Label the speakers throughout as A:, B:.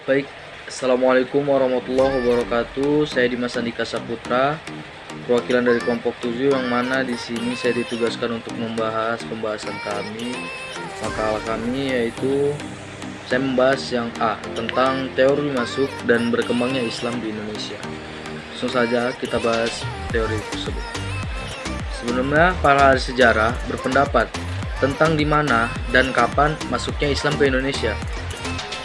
A: Baik, Assalamualaikum warahmatullahi wabarakatuh. Saya Dimas Andika Saputra, perwakilan dari kelompok 7 yang mana di sini saya ditugaskan untuk membahas pembahasan kami. Makalah kami yaitu saya membahas yang A tentang teori masuk dan berkembangnya Islam di Indonesia. Langsung saja kita bahas teori tersebut. Sebelumnya, para ahli sejarah berpendapat tentang di mana dan kapan masuknya Islam ke Indonesia.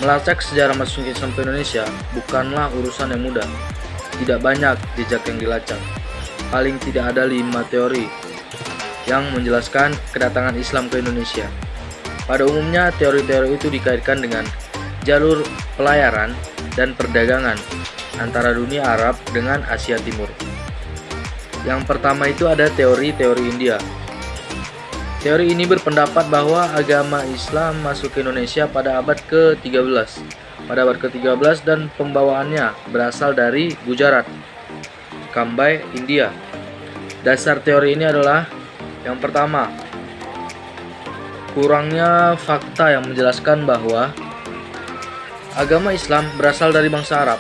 A: Melacak sejarah masuknya Islam ke Indonesia bukanlah urusan yang mudah. Tidak banyak jejak yang dilacak. Paling tidak ada 5 teori yang menjelaskan kedatangan Islam ke Indonesia. Pada umumnya, teori-teori itu dikaitkan dengan jalur pelayaran dan perdagangan antara dunia Arab dengan Asia Timur. Yang pertama itu ada teori-teori India. Teori ini berpendapat bahwa agama Islam masuk ke Indonesia pada abad ke-13. Pada abad ke-13 dan pembawaannya berasal dari Gujarat, Cambay, India. Dasar teori ini adalah yang pertama, kurangnya fakta yang menjelaskan bahwa agama Islam berasal dari bangsa Arab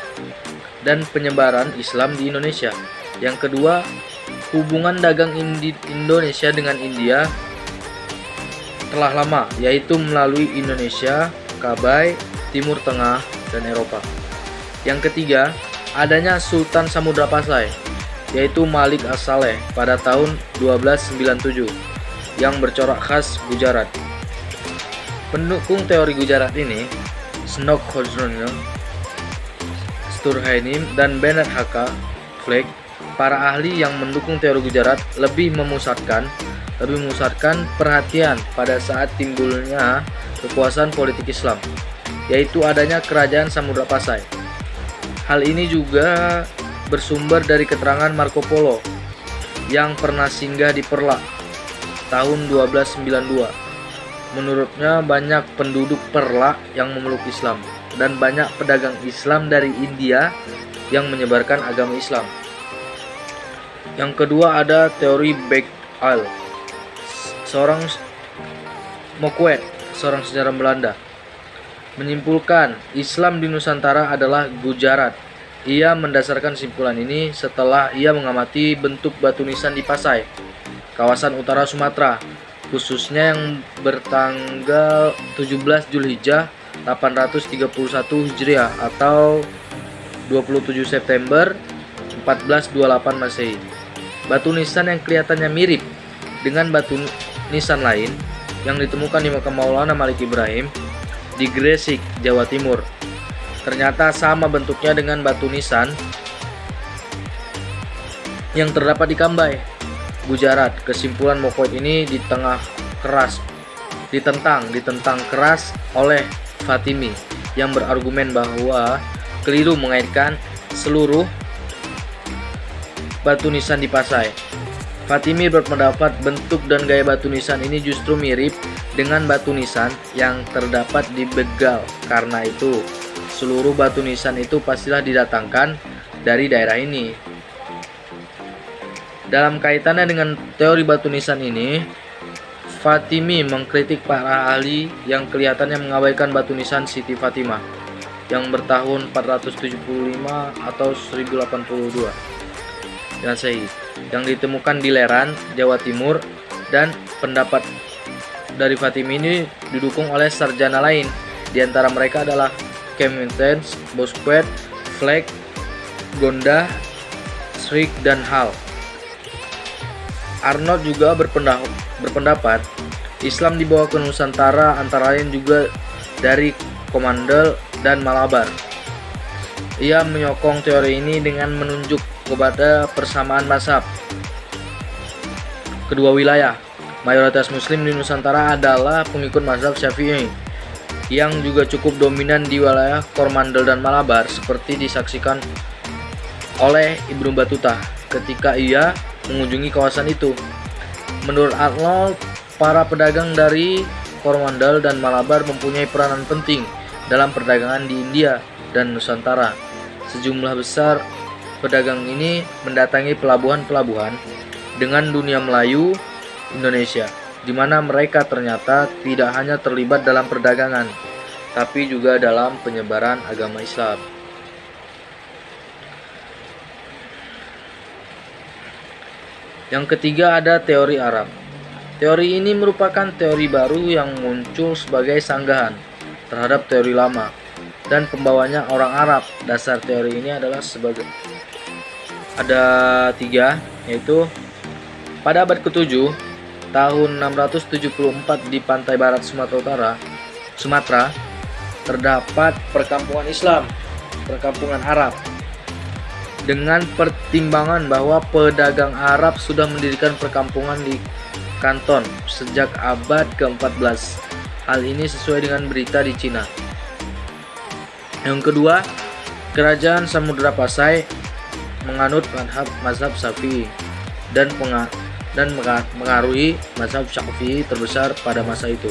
A: dan penyebaran Islam di Indonesia. Yang kedua, hubungan dagang Indonesia dengan India telah lama, yaitu melalui Indonesia, Cambay, Timur Tengah, dan Eropa. Yang ketiga, adanya Sultan Samudra Pasai, yaitu Malik As-Saleh pada tahun 1297, yang bercorak khas Gujarat. Pendukung teori Gujarat ini, Snok Hodgson, Sturheinim, dan Bernard H.K. Fleck, para ahli yang mendukung teori Gujarat lebih memusatkan perhatian pada saat timbulnya kekuasaan politik Islam, yaitu adanya kerajaan Samudra Pasai. Hal ini juga bersumber dari keterangan Marco Polo yang pernah singgah di Perla tahun 1292. Menurutnya banyak penduduk Perla yang memeluk Islam dan banyak pedagang Islam dari India yang menyebarkan agama Islam. Yang kedua ada teori Becquerel. Seorang Moquet, seorang sejarah Belanda, menyimpulkan Islam di Nusantara adalah Gujarat. Ia mendasarkan simpulan ini setelah ia mengamati bentuk batu nisan di Pasai, kawasan utara Sumatera, khususnya yang bertanggal 17 Zulhijjah 831 Hijriah atau 27 September 1428 Masehi. Batu nisan yang kelihatannya mirip dengan batu nisan lain yang ditemukan di makam Maulana Malik Ibrahim di Gresik, Jawa Timur. Ternyata sama bentuknya dengan batu nisan yang terdapat di Cambay, Gujarat. Kesimpulan Moquet ini ditentang keras oleh Fatimi yang berargumen bahwa keliru mengaitkan seluruh batu nisan di Pasai. Fatimi berpendapat bentuk dan gaya batu nisan ini justru mirip dengan batu nisan yang terdapat di Begal. Karena itu, seluruh batu nisan itu pastilah didatangkan dari daerah ini. Dalam kaitannya dengan teori batu nisan ini, Fatimi mengkritik para ahli yang kelihatannya mengabaikan batu nisan Siti Fatimah yang bertahun 475 atau 1082 Masehi yang ditemukan di Leran, Jawa Timur, dan pendapat dari Fatimi ini didukung oleh sarjana lain. Di antara mereka adalah Kempens, Bosquet, Fleck, Gonda, Schrick, dan Hall. Arnold juga berpendapat Islam dibawa ke Nusantara antara lain juga dari Komandel dan Malabar. Ia menyokong teori ini dengan menunjuk kepada persamaan mazhab kedua wilayah. Mayoritas muslim di Nusantara adalah pengikut mazhab Syafi'i yang juga cukup dominan di wilayah Koromandel dan Malabar, seperti disaksikan oleh Ibnu Battuta ketika ia mengunjungi kawasan itu. Menurut Arnold, para pedagang dari Koromandel dan Malabar mempunyai peranan penting dalam perdagangan di India dan Nusantara. Sejumlah besar pedagang ini mendatangi pelabuhan-pelabuhan dengan dunia Melayu Indonesia, di mana mereka ternyata tidak hanya terlibat dalam perdagangan, tapi juga dalam penyebaran agama Islam. Yang ketiga ada teori Arab. Teori ini merupakan teori baru yang muncul sebagai sanggahan terhadap teori lama dan pembawanya orang Arab. Dasar teori ini adalah ada 3, yaitu pada abad ke-7 tahun 674 di pantai barat Sumatera terdapat perkampungan Islam, perkampungan Arab. Dengan pertimbangan bahwa pedagang Arab sudah mendirikan perkampungan di Kanton sejak abad ke-14. Hal ini sesuai dengan berita di Cina. Yang kedua, kerajaan Samudra Pasai menganut mazhab Syafi'i dan mengaruhi mazhab Syafi'i terbesar pada masa itu.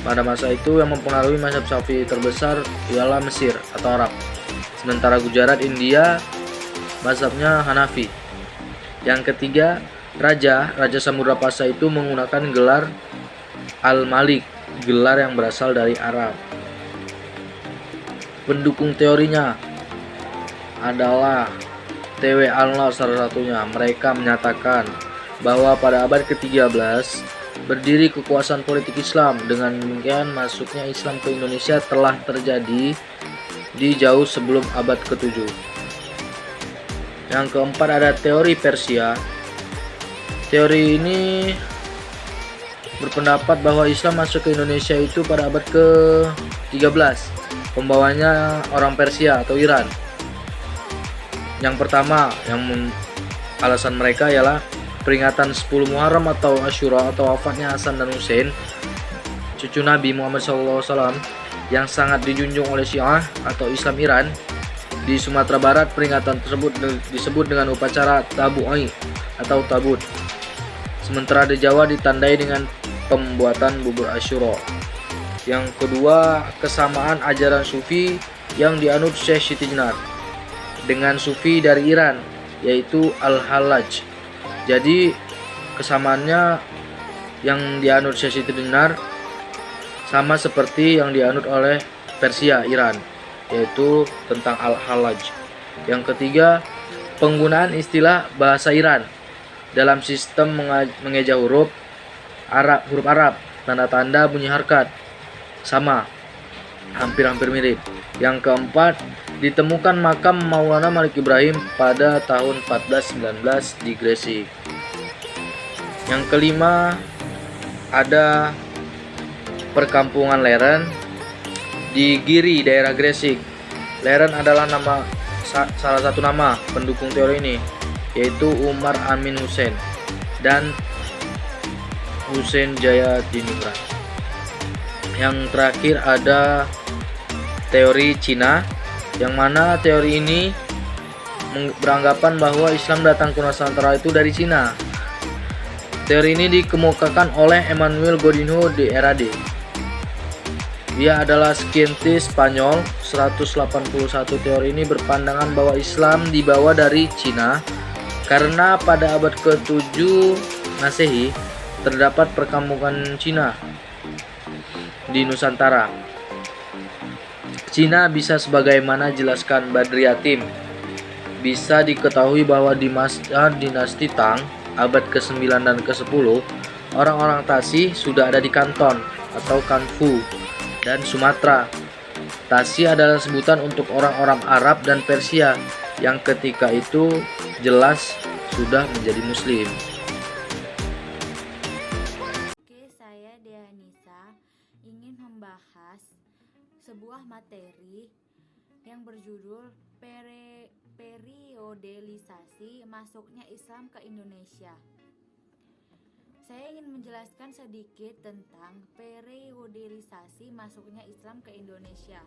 A: Pada masa itu yang mempengaruhi mazhab Syafi'i terbesar ialah Mesir atau Arab. Sementara Gujarat, India, mazhabnya Hanafi. Yang ketiga, Raja Samudra Pasai itu menggunakan gelar Al-Malik, gelar yang berasal dari Arab. Pendukung teorinya adalah T.W. Alnar salah satunya. Mereka menyatakan bahwa pada abad ke-13 berdiri kekuasaan politik Islam. Dengan demikian masuknya Islam ke Indonesia telah terjadi di jauh sebelum abad ke-7. Yang keempat ada teori Persia. Teori ini berpendapat bahwa Islam masuk ke Indonesia itu pada abad ke-13. Pembawanya orang Persia atau Iran. Yang pertama, alasan mereka ialah peringatan 10 Muharram atau Asyura atau wafatnya Hasan dan Hussein, cucu Nabi Muhammad SAW, yang sangat dijunjung oleh Syiah atau Islam Iran. Di Sumatera Barat, peringatan tersebut disebut dengan upacara tabu'i atau tabut. Sementara di Jawa ditandai dengan pembuatan bubur Asyura. Yang kedua, kesamaan ajaran Sufi yang dianut Syekh Siti Jenar dengan Sufi dari Iran, yaitu Al-Hallaj. Jadi kesamaannya yang dianut Syekh Siti Jenar sama seperti yang dianut oleh Persia, Iran, yaitu tentang Al-Hallaj. Yang ketiga, penggunaan istilah bahasa Iran dalam sistem mengeja huruf Arab, tanda-tanda bunyi harkat sama, hampir mirip. Yang keempat, ditemukan makam Maulana Malik Ibrahim pada tahun 1419 di Gresik. Yang kelima, ada perkampungan Leren di Giri, daerah Gresik. Leren adalah salah satu nama pendukung teori ini, yaitu Umar Amin Hussein dan Hussein Jaya Diningrat. Yang terakhir ada teori Cina, yang mana teori ini beranggapan bahwa Islam datang ke Nusantara itu dari Cina. Teori ini dikemukakan oleh Emmanuel Godinho de Herrera. Dia adalah saintis Spanyol. 181 teori ini berpandangan bahwa Islam dibawa dari Cina karena pada abad ke-7 Masehi terdapat perkampungan Cina di Nusantara. Cina bisa sebagaimana jelaskan Badri Yatim. Bisa diketahui bahwa di masa dinasti Tang, abad ke-9 dan ke-10, orang-orang Tasih sudah ada di Kanton atau Kanfu dan Sumatera. Tasih adalah sebutan untuk orang-orang Arab dan Persia yang ketika itu jelas sudah menjadi Muslim.
B: Saya Deanisa ingin membahas sebuah materi yang berjudul periodisasi masuknya Islam ke Indonesia. Saya ingin menjelaskan sedikit tentang periodisasi masuknya Islam ke Indonesia.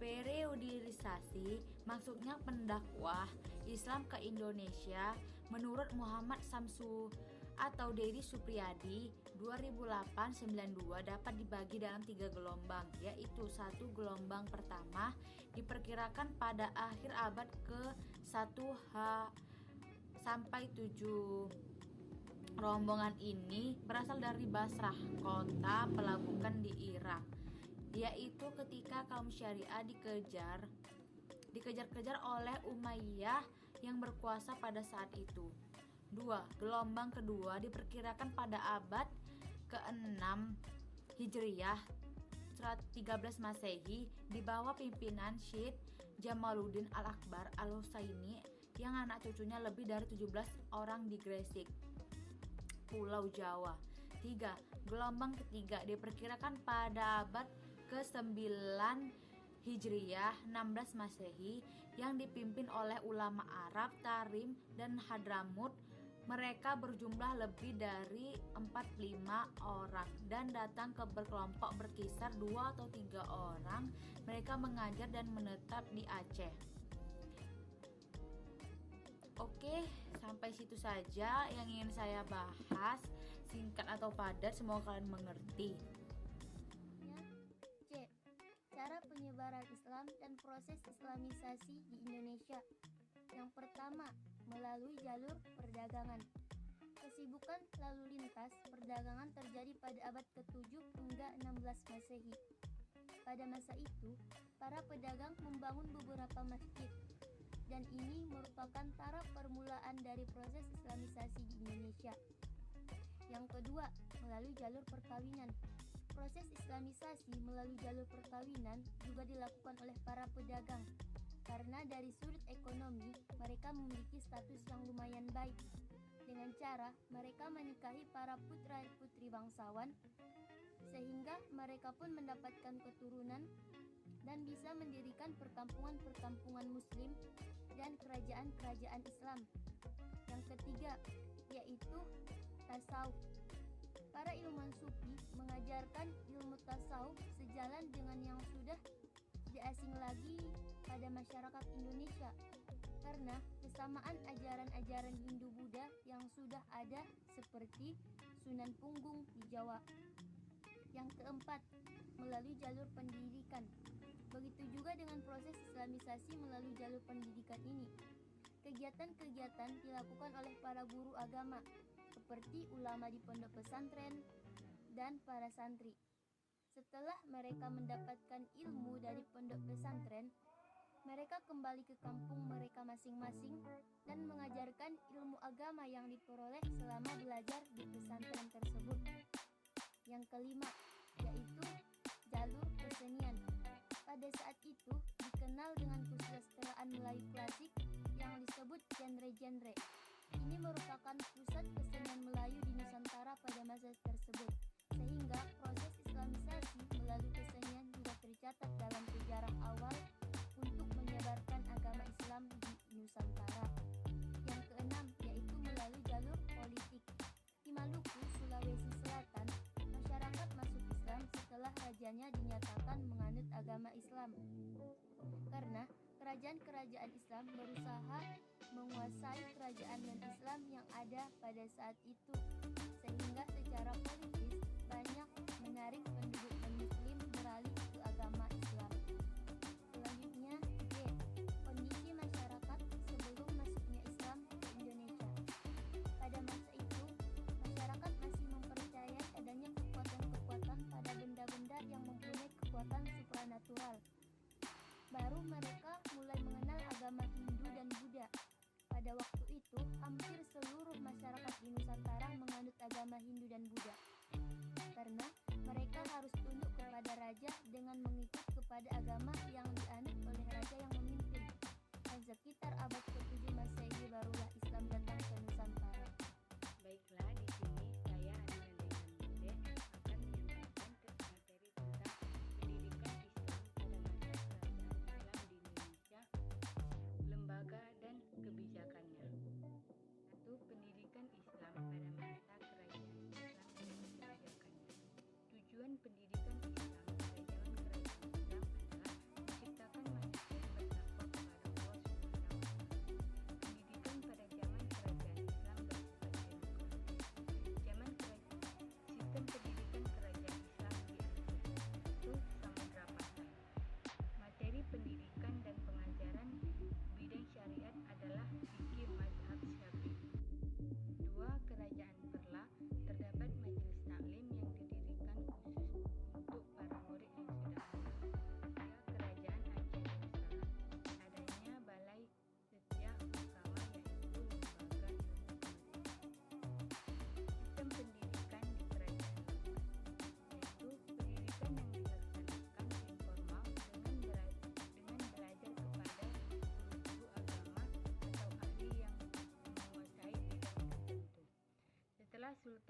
B: Periodisasi maksudnya pendakwah Islam ke Indonesia menurut Muhammad Samsu atau Dedi Supriyadi 2008-92 dapat dibagi dalam 3 gelombang, yaitu 1 gelombang pertama diperkirakan pada akhir abad ke-1 sampai 7. Rombongan ini berasal dari Basrah, kota pelabuhan di Irak. yaitu ketika kaum Syariah dikejar-kejar oleh Umayyah yang berkuasa pada saat itu. 2. Gelombang kedua diperkirakan pada abad ke-6 Hijriyah 13 Masehi di bawah pimpinan Syed Jamaluddin Al-Akbar Al-Husaini yang anak cucunya lebih dari 17 orang di Gresik, Pulau Jawa. 3. Gelombang ketiga diperkirakan pada abad ke-9 Hijriyah 16 Masehi yang dipimpin oleh ulama Arab Tarim dan Hadramut. Mereka berjumlah lebih dari 45 orang dan datang ke berkelompok berkisar 2 atau 3 orang. Mereka mengajar dan menetap di Aceh. Oke, sampai situ saja yang ingin saya bahas, singkat atau padat, semoga kalian mengerti.
C: C. Cara penyebaran Islam dan proses islamisasi di Indonesia. Yang pertama, melalui jalur perdagangan. Kesibukan lalu lintas perdagangan terjadi pada abad ke-7 hingga 16 Masehi. Pada masa itu, para pedagang membangun beberapa masjid, dan ini merupakan taraf permulaan dari proses islamisasi di Indonesia. Yang kedua, melalui jalur perkawinan. Proses islamisasi melalui jalur perkawinan juga dilakukan oleh para pedagang, karena dari sudut ekonomi mereka memiliki status yang lumayan baik. Dengan cara mereka menikahi para putra-putri bangsawan, sehingga mereka pun mendapatkan keturunan dan bisa mendirikan perkampungan-perkampungan muslim dan kerajaan-kerajaan Islam. Yang ketiga, yaitu tasawuf. Para ilmuwan sufi mengajarkan ilmu tasawuf sejalan dengan yang sudah tidak asing lagi pada masyarakat Indonesia, karena kesamaan ajaran-ajaran Hindu-Buddha yang sudah ada seperti Sunan Punggung di Jawa. Yang keempat, melalui jalur pendidikan. Begitu juga dengan proses islamisasi melalui jalur pendidikan ini. Kegiatan-kegiatan dilakukan oleh para guru agama, seperti ulama di pondok pesantren dan para santri. Setelah mereka mendapatkan ilmu dari pondok pesantren, mereka kembali ke kampung mereka masing-masing dan mengajarkan ilmu agama yang diperoleh selama belajar di pesantren tersebut. Yang kelima, yaitu jalur kesenian. Pada saat itu dikenal dengan kesusastraan Melayu klasik yang disebut genre-genre. Ini merupakan pusat kesenian Melayu di Nusantara pada masa tersebut, sehingga proses islamisasi melalui kesenian juga tercatat dalam sejarah awal untuk menyebarkan agama Islam di Nusantara. Yang keenam, yaitu melalui jalur politik. Di Maluku, Sulawesi Selatan, masyarakat masuk Islam setelah rajanya dinyatakan menganut agama Islam. Karena kerajaan-kerajaan Islam berusaha menguasai kerajaan non-Islam yang ada pada saat itu, sehingga secara politis banyak menarik penduduk non-Muslim beralih ke agama Islam. Selanjutnya, D. Kondisi masyarakat sebelum masuknya Islam ke Indonesia. Pada masa itu, masyarakat masih mempercayai adanya kekuatan-kekuatan pada benda-benda yang mempunyai kekuatan supranatural. Baru mereka mulai mengenal agama Hindu dan Buddha. Pada waktu itu, hampir seluruh masyarakat di Nusantara menganut agama Hindu dan Buddha, karena mereka harus tunduk kepada raja dengan mengikut kepada agama yang dianut oleh raja yang memimpin. Dan sekitar abad ke-7 Masehi barulah Islam datang ke Nusantara.
D: Baiklah, di sini saya Ananda Dehan Bude akan menyampaikan materi tentang pendidikan Islam pada masa kerajaan Islam di Indonesia, lembaga dan kebijakannya. 1. Pendidikan Islam pada masa kerajaan Islam dan kebijakannya. Tujuan pendidikan Islam pada zaman kerajaan Islam adalah menciptakan manusia yang bertakwa kepada Allah Subhanahu wa Ta'ala. Pendidikan pada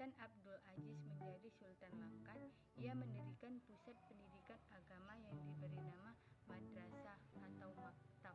D: Sultan Abdul Aziz menjadi Sultan Langkat, ia mendirikan pusat pendidikan agama yang diberi nama madrasah atau maktab.